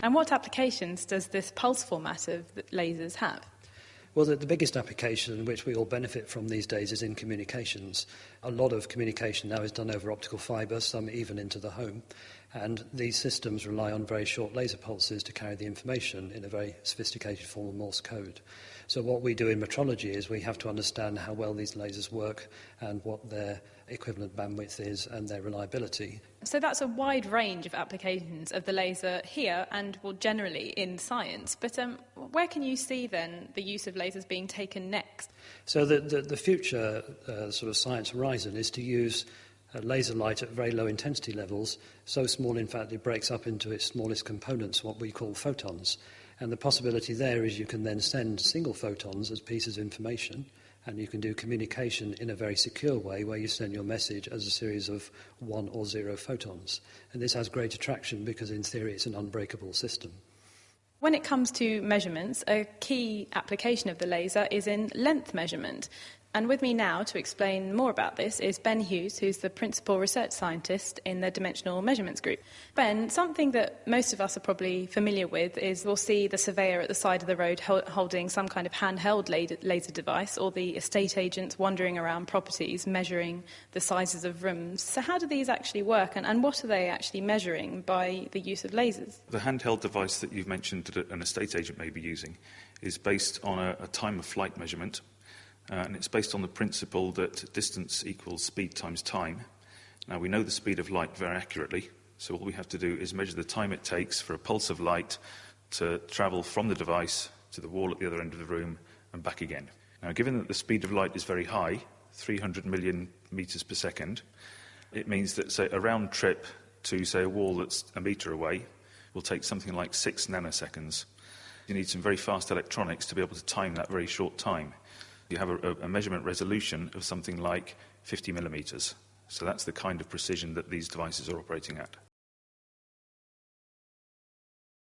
And what applications does this pulse format of lasers have? Well, the biggest application in which we all benefit from these days is in communications. A lot of communication now is done over optical fibre, some even into the home. And these systems rely on very short laser pulses to carry the information in a very sophisticated form of Morse code. So what we do in metrology is we have to understand how well these lasers work and what their equivalent bandwidth is and their reliability. So that's a wide range of applications of the laser here and, well, generally in science. But where can you see, then, the use of lasers being taken next? So the future sort of science horizon is to use laser light at very low intensity levels, so small, in fact, it breaks up into its smallest components, what we call photons. And the possibility there is you can then send single photons as pieces of information, and you can do communication in a very secure way where you send your message as a series of 1 or 0 photons. And this has great attraction because, in theory, it's an unbreakable system. When it comes to measurements, a key application of the laser is in length measurement. And with me now to explain more about this is Ben Hughes, who's the Principal Research Scientist in the Dimensional Measurements Group. Ben, something that most of us are probably familiar with is we'll see the surveyor at the side of the road holding some kind of handheld laser device, or the estate agents wandering around properties measuring the sizes of rooms. So how do these actually work, and what are they actually measuring by the use of lasers? The handheld device that you've mentioned that an estate agent may be using is based on a time of flight measurement. And it's based on the principle that distance equals speed times time. Now, we know the speed of light very accurately, so all we have to do is measure the time it takes for a pulse of light to travel from the device to the wall at the other end of the room and back again. Now, given that the speed of light is very high, 300 million metres per second, it means that, say, a round trip to, say, a wall that's a metre away will take something like 6 nanoseconds. You need some very fast electronics to be able to time that very short time. You have a measurement resolution of something like 50 millimetres. So that's the kind of precision that these devices are operating at.